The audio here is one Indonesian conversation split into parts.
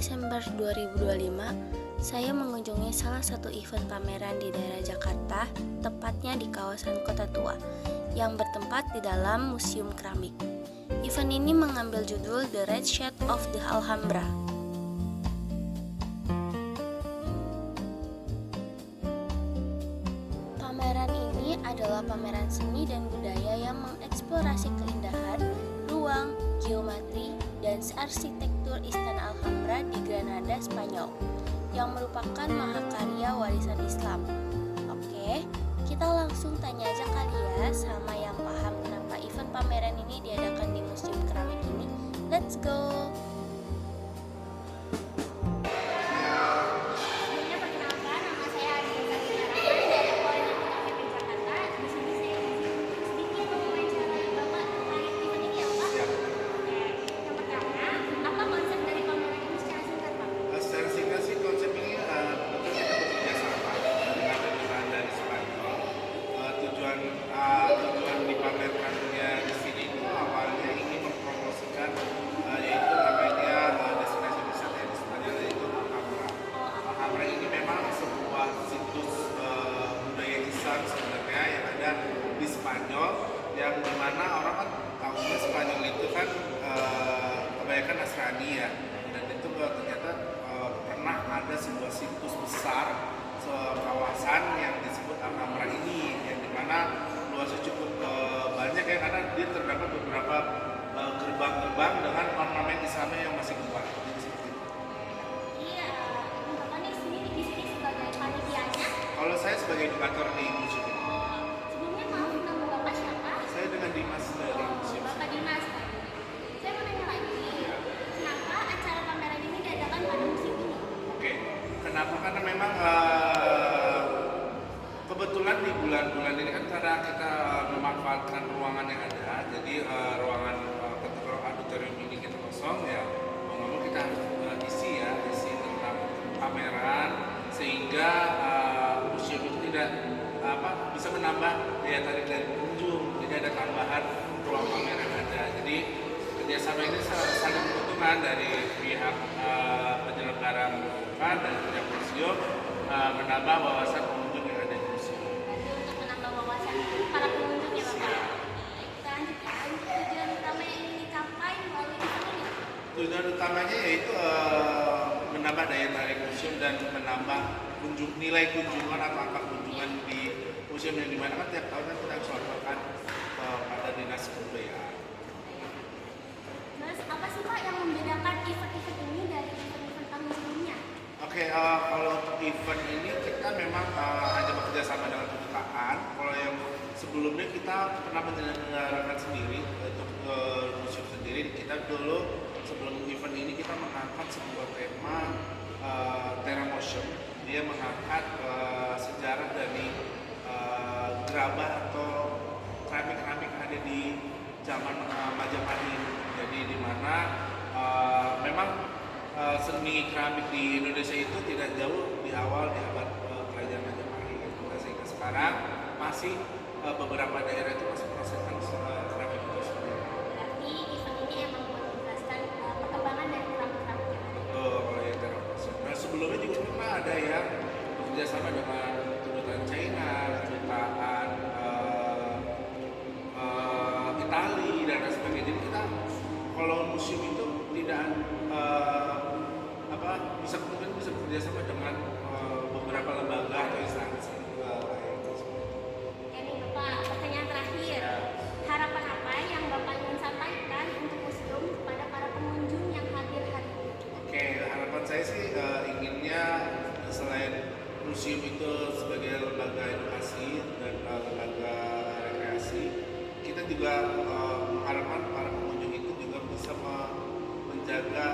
Desember 2025, saya mengunjungi salah satu event pameran di daerah Jakarta, tepatnya di kawasan Kota Tua, yang bertempat di dalam Museum Keramik. Event ini mengambil judul The Red Shade of the Alhambra. Pameran ini adalah pameran seni dan budaya yang mengeksplorasi keindahan, ruang, geometri, dan arsitektur Istana Alhambra di Granada, Spanyol, yang merupakan mahakarya warisan Islam. Oke, kita langsung tanya aja kali ya sama yang paham kenapa event pameran ini diadakan di Museum Keramik ini. Let's go! Tujuan dipamerkannya di sini itu awalnya ingin mempromosikan yaitu namanya destinasi wisata di Spanyol yaitu Alhambra. Alhambra ini memang sebuah situs budaya Islam sebenarnya yang ada di Spanyol, yang dimana orang kan tahunya Spanyol itu kan kebanyakan Nasrani ya, dan itu ternyata pernah ada sebuah situs besar kawasan yang disebut Alhambra ini, yang dimana luasnya cukup banyak ya, karena dia terdapat beberapa gerbang-gerbang dengan ornamen Islamnya yang masih kuat. Iya, Bapak di sini sebagai panitianya. Kalau saya sebagai edukator di museum ini. Sebelumnya maaf, nama Bapak siapa? Saya dengan Dimas dari museum. Bapak Dimas. Saya mau nanya lagi, kenapa acara pameran ini diadakan pada musim ini? Oke, kenapa? Karena memang kebetulan di bulan-bulan ini kan karena kita memanfaatkan ruangan yang ada, jadi ruangan ketika auditorium ini kita kosong ya, mau nggak mau kita harus isi tentang pameran, sehingga museum itu tidak bisa menambah daya tarik dari pengunjung, jadi ada tambahan ruang pameran yang ada. Jadi kerjasama ini saling menguntungkan dari pihak penyelenggara pembukaan dan pihak museum, menambah wawasan pengunjung yang ada di museum. Berarti untuk menambah wawasan para pengunjung ya Bapak. Kita lanjutkan, tujuan utama yang ingin dicapai melalui event ini. Tujuan utamanya yaitu menambah daya tarik museum dan menambah nilai kunjungan atau angka kunjungan di museum, yang dimana kan tiap tahun kan kita harus laporkan pada dinas kebudayaan. Terus apa sih Pak yang membedakan event-event ini dari event-event tahun sebelumnya? Oke, kalau untuk event ini kita memang hanya bekerja sama dengan kedutaan. Kalau yang sebelumnya kita pernah menyelenggarakan sendiri untuk museum sendiri. Kita dulu sebelum event ini kita mengangkat sebuah tema Terra Motion. Dia mengangkat sejarah dari gerabah atau keramik-keramik yang ada di zaman Majapahit. Jadi di mana memang seni keramik di Indonesia itu tidak jauh di awal di abad kerajaan Majapahit, sehingga sekarang masih beberapa daerah itu masih proseskan keramik itu sendiri. Berarti event ini emang menjelaskan perkembangan dari keramik-keramik yang ada. Kalau yang termasuk. Nah, sebelumnya juga pernah ada yang bekerjasama dengan kedutaan China, kedutaan Itali dan lain sebagainya. Jadi kita kalau museum itu tidak bisa kemungkinan bisa bekerjasama dengan beberapa lembaga atau instansi. Oke nih Bapak, pertanyaan terakhir. Harapan apa yang Bapak ingin sampaikan untuk museum kepada para pengunjung yang hadir hari ini? Oke, harapan saya sih inginnya selain museum itu sebagai lembaga edukasi dan lembaga rekreasi, kita juga mengharapkan para pengunjung itu juga bisa menjaga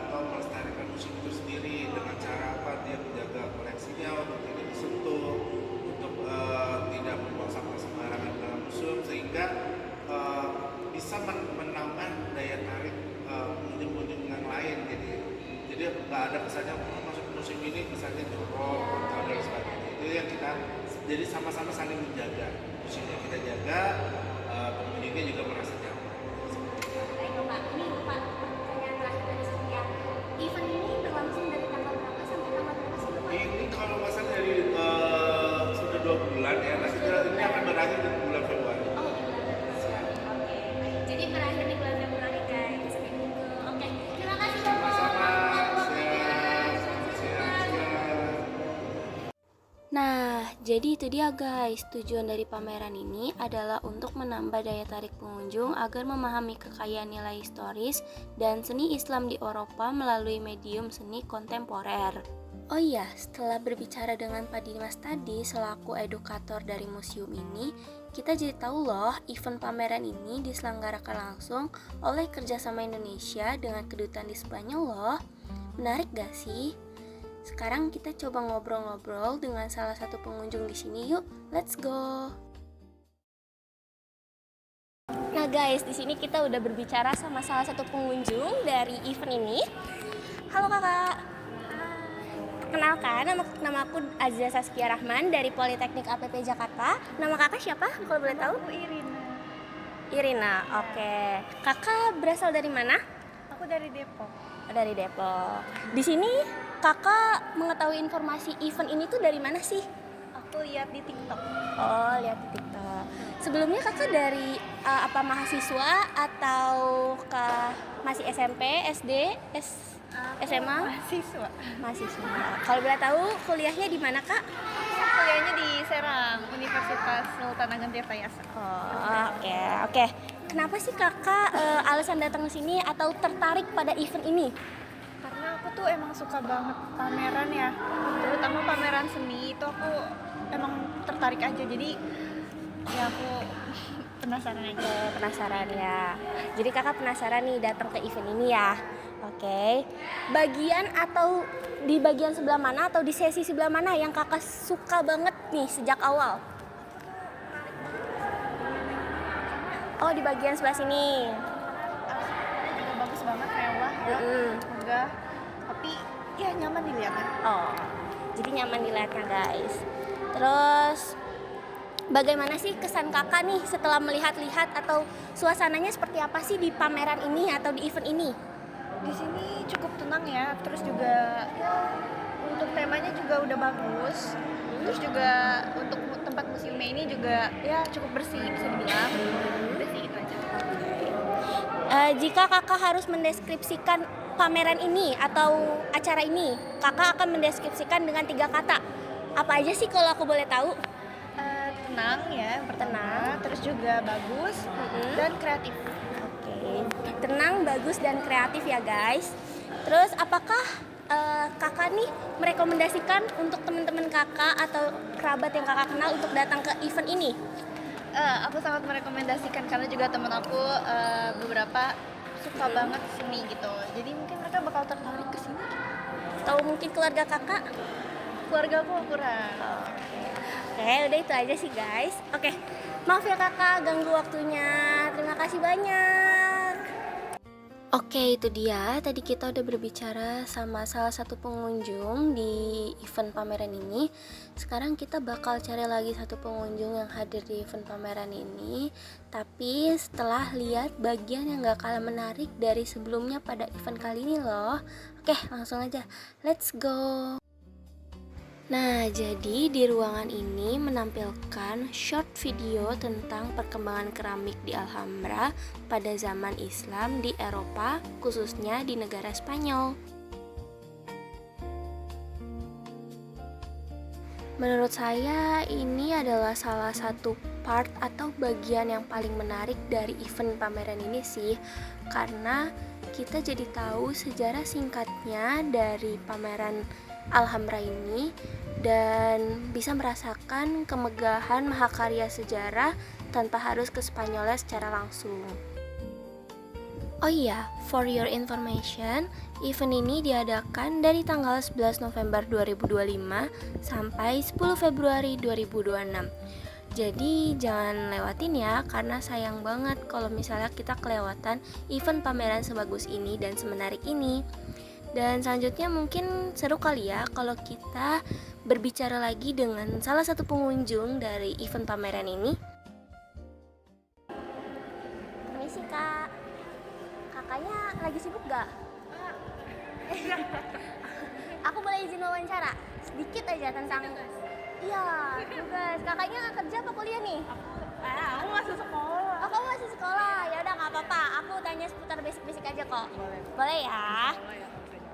atau melestarikan museum itu sendiri dengan cara apa? Dia menjaga koleksinya untuk tidak disentuh, untuk tidak membuang sampah sembarangan dalam museum, sehingga bisa menambah daya tarik pengunjung-pengunjung yang lain. Jadi nggak ada kesannya masuk ke museum ini kesannya jorok atau dan sebagainya. Itu yang kita jadi sama-sama saling menjaga museumnya, kita jaga, pengunjungnya juga merasa nyaman. Baik Bapak, ini Bapak pertanyaan terakhir dari saya. Event ini berlangsung Ini kalau nggak salah dari sudah 2 bulan ya, nanti ini akan berakhir di bulan Februari. Oh, oke. Jadi berakhir di bulan Februari guys. Oke, terima kasih Bapak. Sama-sama. Selamat Siap. Nah, jadi itu dia guys, tujuan dari pameran ini adalah untuk menambah daya tarik pengunjung agar memahami kekayaan nilai historis dan seni Islam di Eropa melalui medium seni kontemporer. Oh iya, setelah berbicara dengan Pak Dimas tadi selaku edukator dari museum ini, kita jadi tahu loh event pameran ini diselenggarakan langsung oleh kerjasama Indonesia dengan kedutaan di Spanyol loh. Menarik gak sih? Sekarang kita coba ngobrol-ngobrol dengan salah satu pengunjung di sini yuk. Let's go. Nah guys, di sini kita udah berbicara sama salah satu pengunjung dari event ini. Halo kakak. Kenalkan, nama aku Azza Saskia Rahman dari Politeknik APP Jakarta. Nama kakak siapa? Kalau boleh tahu? Aku Irina. Irina. Oke. Kakak berasal dari mana? Aku dari Depok. Dari Depok. Di sini kakak mengetahui informasi event ini tuh dari mana sih? Aku lihat di TikTok. Oh, lihat di TikTok. Sebelumnya kakak dari apa mahasiswa atau masih SMP, SD, SMA? Mahasiswa. Mahasiswa. Kalau boleh tahu kuliahnya di mana kak? Kuliahnya di Serang, Universitas Sultan Ageng Tirtayasa. Oh, oke. Kenapa sih kakak alasan datang ke sini atau tertarik pada event ini? Karena aku tuh emang suka banget pameran ya. Terutama pameran seni itu aku emang tertarik aja. Jadi ya aku penasaran aja. Penasaran ya. Jadi kakak penasaran nih datang ke event ini ya. Oke. Bagian atau di bagian sebelah mana atau di sesi sebelah mana yang kakak suka banget nih sejak awal? Oh, di bagian sebelah sini. Arsipnya juga bagus banget, mewah ya, megah. Tapi ya nyaman dilihatnya. Oh, jadi nyaman dilihatnya guys. Terus bagaimana sih kesan kakak nih setelah melihat-lihat atau suasananya seperti apa sih di pameran ini atau di event ini? Di sini cukup tenang ya. Terus juga ya untuk temanya juga udah bagus. Terus juga untuk tempat museumnya ini juga ya cukup bersih bisa dibilang. Udah sih itu aja. Jika kakak harus mendeskripsikan pameran ini atau acara ini, kakak akan mendeskripsikan dengan 3 kata. Apa aja sih kalau aku boleh tahu? Tenang ya yang pertama. Tenang. Terus juga bagus dan kreatif. Oke, tenang, bagus, dan kreatif ya guys. Terus apakah kakak nih merekomendasikan untuk teman-teman kakak atau kerabat yang kakak kenal untuk datang ke event ini? Aku sangat merekomendasikan karena juga temen aku beberapa suka banget seni gitu. Jadi mungkin mereka bakal tertarik ke sini. Atau mungkin keluarga kakak? Keluarga aku kurang. Oke, udah itu aja sih guys. Oke, maaf ya kakak ganggu waktunya. Terima kasih banyak. Oke, itu dia. Tadi kita udah berbicara sama salah satu pengunjung di event pameran ini. Sekarang kita bakal cari lagi satu pengunjung yang hadir di event pameran ini. Tapi setelah lihat bagian yang gak kalah menarik dari sebelumnya pada event kali ini loh. Oke, langsung aja. Let's go. Nah, jadi di ruangan ini menampilkan short video tentang perkembangan keramik di Alhambra pada zaman Islam di Eropa, khususnya di negara Spanyol. Menurut saya, ini adalah salah satu part atau bagian yang paling menarik dari event pameran ini sih, karena kita jadi tahu sejarah singkatnya dari pameran Alhambra ini dan bisa merasakan kemegahan mahakarya sejarah tanpa harus ke Spanyolnya secara langsung. Oh iya, for your information, event ini diadakan dari tanggal 11 November 2025 sampai 10 Februari 2026. Jadi jangan lewatin ya, karena sayang banget kalau misalnya kita kelewatan event pameran sebagus ini dan semenarik ini. Dan selanjutnya mungkin seru kali ya kalau kita berbicara lagi dengan salah satu pengunjung dari event pameran ini. Permisi kak, kakaknya lagi sibuk gak? Aku boleh izin wawancara sedikit? dikit aja tentang. Iya, tugas. Kakaknya kerja apa kuliah nih? Aku masih sekolah. Oh, kamu masih sekolah. Ya udah nggak apa-apa. Aku tanya seputar basic-basic aja kok. Boleh. Boleh ya? Sekolah ya kalau tanya.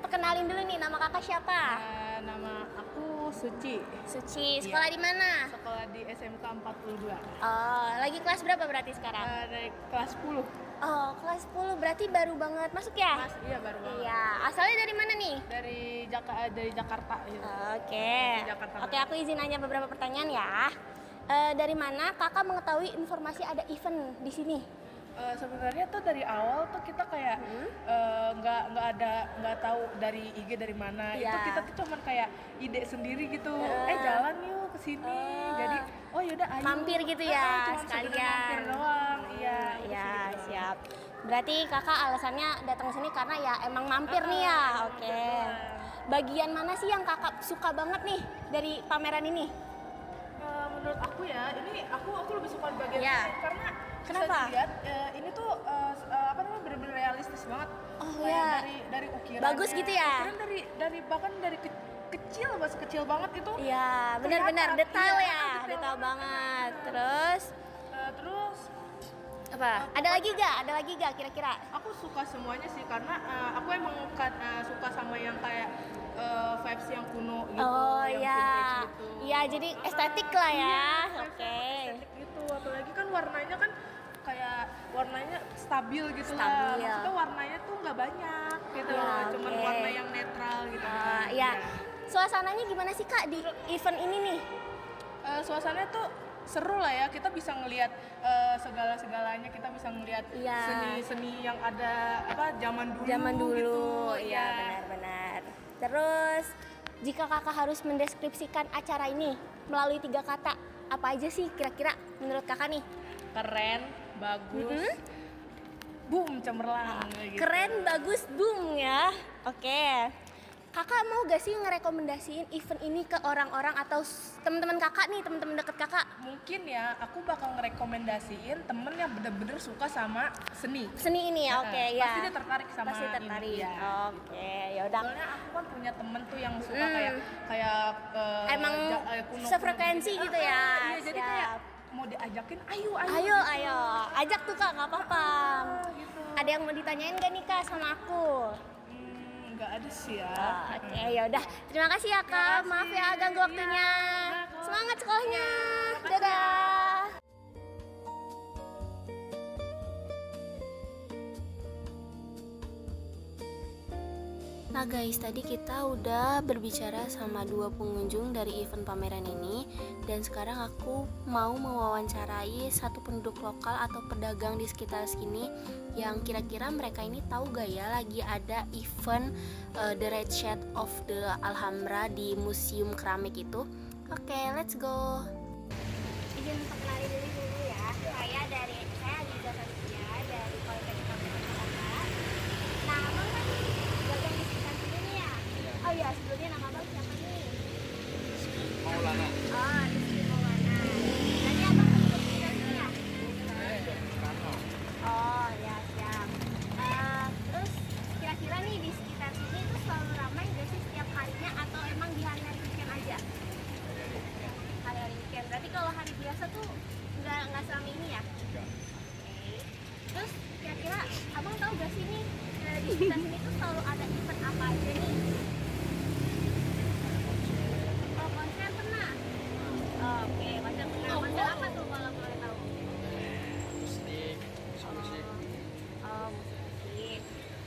Perkenalin dulu nih, nama kakak siapa? Nama aku Suci. Suci. Sekolah di mana? Sekolah di SMK 42. Oh, lagi kelas berapa berarti sekarang? Dari kelas 10. Oh, kelas 10 berarti baru banget masuk ya? Iya baru banget. Iya. Asalnya dari mana nih? Dari Jakarta gitu. Oke. Dari Jakarta. Oke, aku izin nanya beberapa pertanyaan ya. Dari mana kakak mengetahui informasi ada event di sini? Sebenarnya tuh dari awal tuh kita kayak nggak tahu dari IG dari mana. Iya. Itu kita tuh cuman kayak ide sendiri gitu. Jalan yuk ke sini. Jadi yaudah ayo. Mampir gitu ya, cuma sekedar sekalian. mampir doang. Iya. Iya, siap. Berarti kakak alasannya datang sini karena ya emang mampir nih ya. Oke. Bagian mana sih yang kakak suka banget nih dari pameran ini? Menurut aku ya, ini aku lebih suka di bagian Iya. ini karena Kenapa? bisa dilihat ini tuh benar-benar realistis banget. Oh, Kayak iya. dari ukirannya. Bagus gitu ya? Ukiran dari bahkan dari kecil, masih kecil banget itu. Iya, benar-benar kelihatan. detail Iya, ya, detail banget. Terus Terus apa? Ada lagi gak kira-kira? aku suka semuanya sih karena aku emang suka sama yang kayak vibes yang kuno gitu. Oh yang iya, vintage gitu. iya jadi estetik lah ya. Iya, Oke. estetik gitu. Apalagi kan warnanya kan kayak warnanya stabil gitu Stabil. lah. Maksudnya warnanya tuh nggak banyak gitu. Ya, Cuman oke. warna yang netral gitu. Iya. Suasananya gimana sih kak di event ini nih? Suasananya tuh seru lah ya. Kita bisa ngelihat segala-segalanya. Kita bisa ngelihat Iya. seni-seni yang ada zaman dulu. Zaman dulu, gitu. iya benar-benar. Terus jika kakak harus mendeskripsikan acara ini melalui 3 kata, apa aja sih kira-kira menurut kakak nih? Keren, bagus, boom, cemerlang gitu. Keren, bagus, boom ya. Oke. Kakak mau gak sih ngerekomendasiin event ini ke orang-orang atau teman-teman kakak nih, teman-teman deket kakak? Mungkin ya aku bakal ngerekomendasiin temen yang bener-bener suka sama seni. Seni ini ya, oke ya. Pasti dia tertarik sama Pasti tertarik. ini. Ya. Oke, ya udah. Soalnya aku kan punya temen tuh yang suka kayak Emang kuno-kuno sefrekuensi gitu ya. Iya, jadi Siap. kayak mau diajakin, ayo. Ayo, ajak tuh kak, nggak apa-apa. Gitu. Ada yang mau ditanyain gak nih kak sama aku? Nggak ada sih ya. Oke, ya udah. Terima kasih ya kak. Maaf ya ganggu waktunya. Semangat sekolahnya. Dadah. Nah guys, tadi kita udah berbicara sama 2 pengunjung dari event pameran ini. Dan sekarang aku mau mewawancarai satu penduduk lokal atau pedagang di sekitar sini yang kira-kira mereka ini tahu gak ya lagi ada event The Red Shade of the Alhambra di Museum Keramik itu. Oke, let's go. Izin perkenalin dulu ya. Saya Aziza Saskia dari Politeknik Jakarta. Nah, abang kan dagang di sekitar sini nih ya? Oh iya, sebelumnya nama abang siapa nih? Maulana. Oh, Rizky Maulana. Tadi abang kan di sekitar sini ya? Oh, ya siap. Terus kira-kira nih di sekitar sini tuh selalu ramai gak sih setiap harinya atau emang di hari-hari weekend aja? Hari-hari weekend. Berarti kalau hari biasa tuh nggak seramai ini ya? Oke. Terus kira-kira abang tahu gak sih nih di sekitar sini tuh selalu ada event apa aja nih? Oh, konser pernah? Oke, konser pernah. Konser apa tuh kalau boleh tahu? Musik. Oh, musik.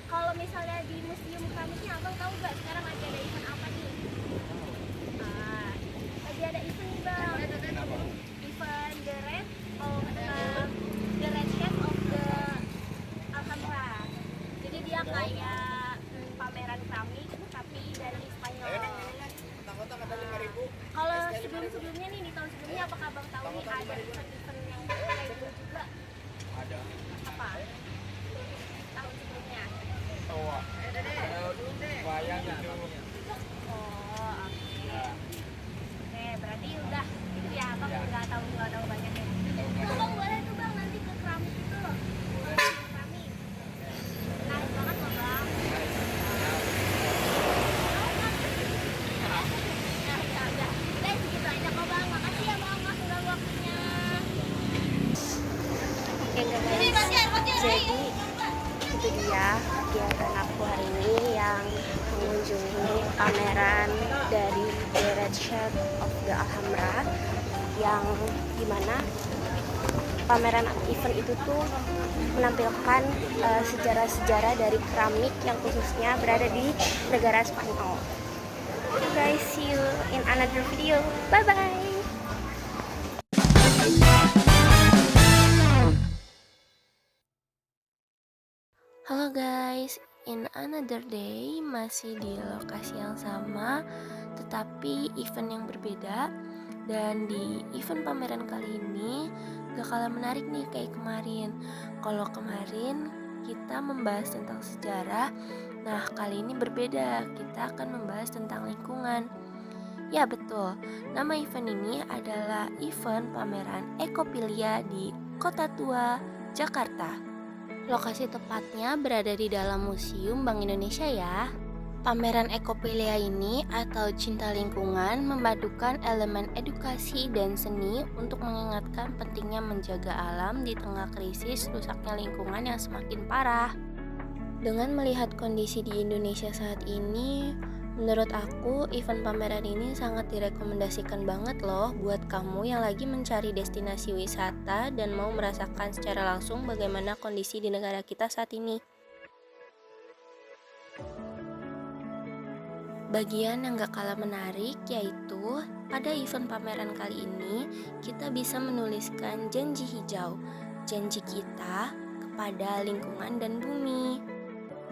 Kalau misalnya di Museum Keramiknya abang tahu gak sekarang lagi ada event apa nih? Lagi ada event nih bang. Event The Red Shade of the Alhambra. Jadi dia kayak pameran keramik tapi dari Spanyol. Kalau sebelumnya nih di tahun sebelumnya apakah abang tahu nih ada event-event yang kayak gitu juga? Ada. Apa? Tahun sebelumnya. Tawa. Bayang itu. Oh, oke. Oke, berarti udah itu ya, abang nggak tahu banyak ya. Tuh bang, boleh tuh bang nanti ke keramik itu loh. Ke keramik. Menarik banget loh bang. pameran dari The Red Shirt of the Alhambra, yang dimana pameran event itu tuh menampilkan sejarah-sejarah dari keramik yang khususnya berada di negara Spanyol. Okay guys, see you in another video. Bye bye. Halo guys, in another day, masih di lokasi yang sama tetapi event yang berbeda. Dan di event pameran kali ini gak kalah menarik nih kayak kemarin. Kalau kemarin kita membahas tentang sejarah, nah kali ini berbeda, kita akan membahas tentang lingkungan. Ya betul, nama event ini adalah event pameran Ekopilia di Kota Tua, Jakarta. Lokasi tepatnya berada di dalam Museum Bank Indonesia ya. Pameran Ekopilia ini atau cinta lingkungan memadukan elemen edukasi dan seni untuk mengingatkan pentingnya menjaga alam di tengah krisis rusaknya lingkungan yang semakin parah. Dengan melihat kondisi di Indonesia saat ini, menurut aku event pameran ini sangat direkomendasikan banget loh buat kamu yang lagi mencari destinasi wisata dan mau merasakan secara langsung bagaimana kondisi di negara kita saat ini. Bagian yang gak kalah menarik yaitu pada event pameran kali ini kita bisa menuliskan janji hijau, janji kita kepada lingkungan dan bumi.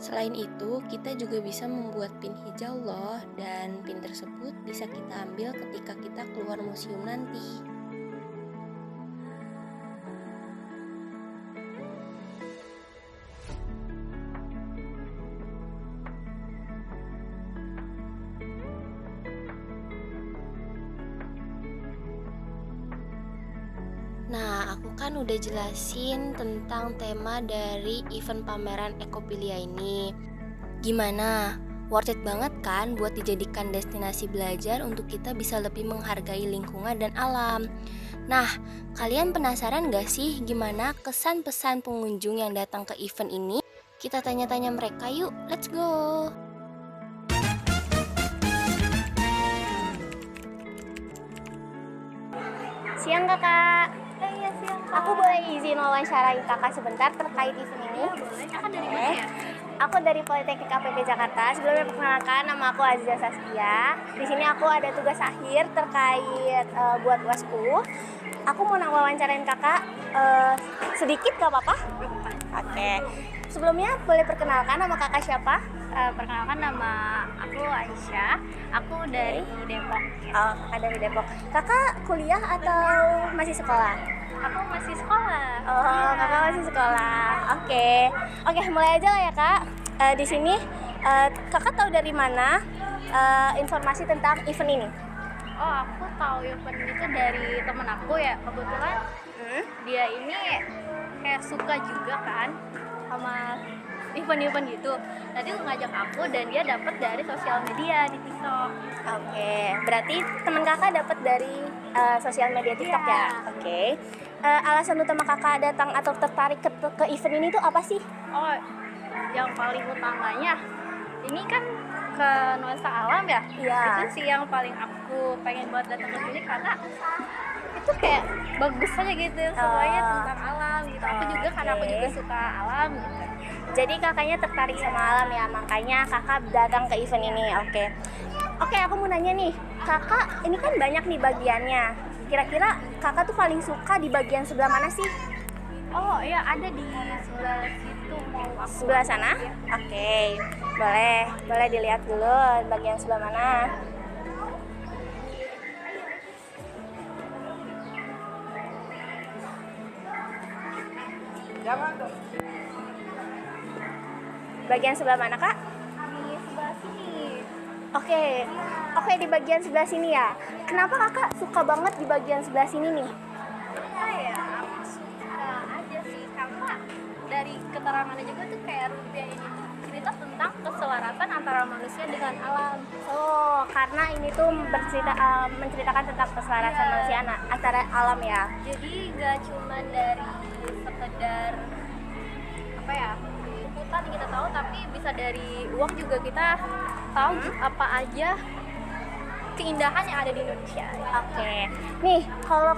Selain itu, kita juga bisa membuat pin hijau loh, dan pin tersebut bisa kita ambil ketika kita keluar museum nanti. Nah, aku kan udah jelasin tentang tema dari event pameran Ekopilia ini. Gimana? Worth it banget kan buat dijadikan destinasi belajar untuk kita bisa lebih menghargai lingkungan dan alam. Nah, kalian penasaran gak sih gimana kesan pesan pengunjung yang datang ke event ini? Kita tanya-tanya mereka yuk, let's go! Siang kakak. Iya siang. Aku boleh izin wawancarain kakak sebentar terkait event ini? Boleh. Kakak dari mana ya? Aku dari Politeknik APP Jakarta. Sebelumnya perkenalkan, nama aku Aziza Saskia. Di sini aku ada tugas akhir terkait buat UASku. Aku mau wawancarain kakak sedikit, gak apa-apa? Oke. Sebelumnya boleh perkenalkan nama kakak siapa? Perkenalkan, nama aku Aisyah. Aku dari Depok. Oh, kakak dari Depok. Kakak kuliah atau masih sekolah? Aku masih sekolah. Oh, kakak masih sekolah. Oke, mulai aja lah ya kak. Di sini kakak tahu dari mana informasi tentang event ini? Oh, aku tahu event itu dari temen aku ya. Kebetulan dia ini kayak suka juga kan sama event-event gitu. Tadi ngajak aku dan dia dapat dari sosial media di TikTok. Oke, berarti teman kakak dapat dari sosial media TikTok ya? Oke. Alasan utama kakak datang atau tertarik ke event ini tuh apa sih? Oh, yang paling utamanya ini kan ke nuansa alam ya. Iya. Itu sih yang paling aku pengen buat datang ke sini karena itu kayak bagus aja gitu semuanya tentang alam gitu. Aku juga karena aku juga suka alam gitu. Jadi kakaknya tertarik sama alam ya, makanya kakak datang ke event ini. Oke, aku mau nanya nih, kakak ini kan banyak nih bagiannya. Kira-kira kakak tuh paling suka di bagian sebelah mana sih? Oh iya, ada di sebelah situ mau aku. Sebelah sana? Oke, boleh dilihat dulu bagian sebelah mana. Bagian sebelah mana kak? Di sebelah sini. Oke, di bagian sebelah sini ya. Kenapa kakak suka banget di bagian sebelah sini nih? Aku suka aja sih karena dari keterangannya juga tuh kayak Rupiah ini tuh cerita tentang keselarasan antara manusia dengan alam. Oh, karena ini tuh menceritakan tentang keselarasan manusia antara alam ya. Jadi gak cuma dari sekedar apa ya, liputan yang kita tahu, tapi bisa dari uang juga kita tahu apa aja keindahan yang ada di Indonesia. Oke. Nih, kalau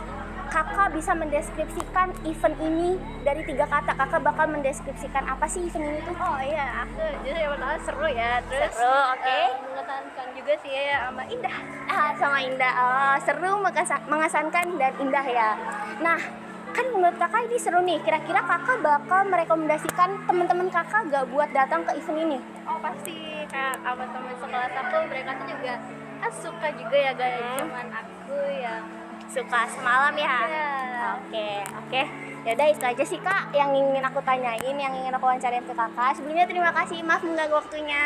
kakak bisa mendeskripsikan event ini dari 3 kata, kakak bakal mendeskripsikan apa sih event ini tuh? Oh iya, aku justru yang pertama seru ya, terus Seru, oke. mengesankan juga sih ya, sama indah. Sama indah. Oh, seru, mengesankan dan indah ya. Nah, kan menurut kakak ini seru nih. Kira-kira kakak bakal merekomendasikan teman-teman kakak gak buat datang ke event ini? Oh pasti, kayak sama teman sekelas aku, mereka tuh juga suka juga ya, gak cuman aku yang Suka semalam ya? Iya. Oke. Yaudah itu aja sih kak yang ingin aku tanyain, yang ingin aku wawancarain ke kakak. Sebelumnya terima kasih, maaf mengganggu waktunya.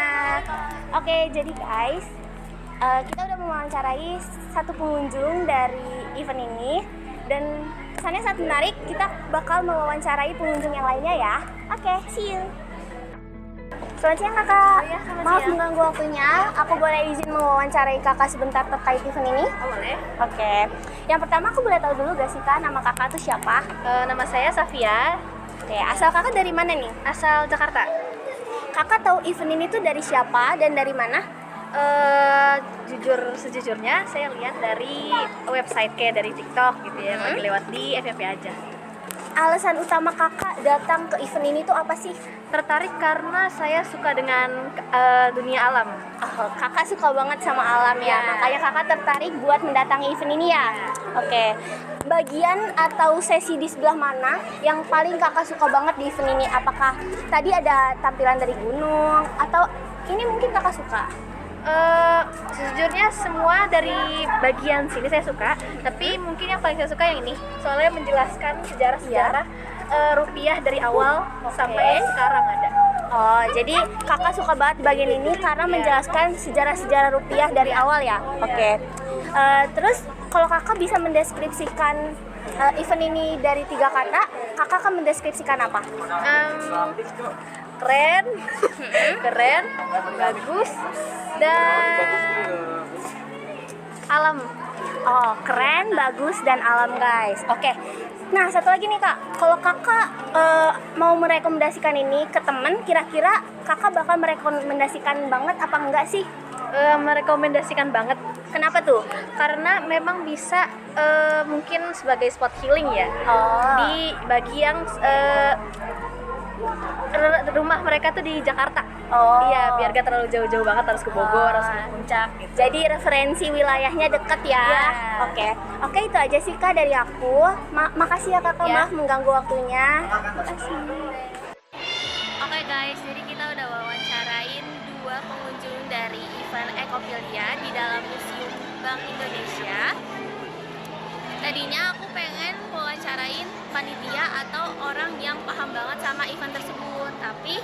Oke, jadi guys, kita udah mewawancarai satu pengunjung dari event ini, dan kesannya sangat menarik. Kita bakal mewawancarai pengunjung yang lainnya ya. Oke, see you. Selamat siang kakak. Maaf mengganggu waktunya. Aku boleh izin mewawancarai kakak sebentar terkait event ini? boleh. Oke. Yang pertama aku boleh tahu dulu gak sih kak, nama kakak tuh siapa? Nama saya Safia, Oke, asal kakak dari mana nih? asal Jakarta. Kakak tahu event ini tuh dari siapa dan dari mana? Sejujurnya saya lihat dari website kayak dari TikTok gitu ya, lagi lewat di FYP aja. Alasan utama kakak datang ke event ini tuh apa sih? Tertarik karena saya suka dengan dunia alam. Oh, kakak suka banget sama alam ya, Iya. makanya kakak tertarik buat mendatangi event ini ya? Oke. Bagian atau sesi di sebelah mana yang paling kakak suka banget di event ini? Apakah tadi ada tampilan dari gunung atau ini mungkin kakak suka? Sejujurnya semua dari bagian sini saya suka, tapi mungkin yang paling saya suka yang ini, soalnya menjelaskan sejarah-sejarah rupiah dari awal sampai sekarang ada. Oh, jadi kakak suka banget bagian ini karena menjelaskan sejarah-sejarah rupiah dari awal ya? Oke. Terus kalau kakak bisa mendeskripsikan event ini dari 3 kata, kakak akan mendeskripsikan apa? Keren, keren, bagus, dan alam. Oh, keren, bagus, dan alam guys. Oke. Nah, satu lagi nih kak, kalau kakak mau merekomendasikan ini ke temen, kira-kira kakak bakal merekomendasikan banget apa enggak sih? Merekomendasikan banget. Kenapa tuh? Karena memang bisa mungkin sebagai spot healing ya. Oh. Di bagi yang rumah mereka tuh di Jakarta. Oh. Iya, biar gak terlalu jauh-jauh banget harus ke Bogor, harus ke Puncak gitu. Jadi referensi wilayahnya deket ya. Iya. Oke, itu aja sih kak dari aku. Makasih ya kakak, Ya. maaf mengganggu waktunya. Makasih. Oke guys, jadi kita udah wawancarain 2 pengunjung dari event Ekopilia di dalam Museum Bank Indonesia. Tadinya aku pengen wawancarain panitia atau orang yang paham banget sama event tersebut, tapi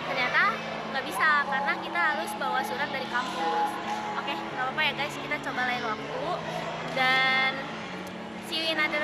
ternyata nggak bisa karena kita harus bawa surat dari kampus. Oke, nggak apa-apa ya guys, kita coba lain waktu, dan see you in another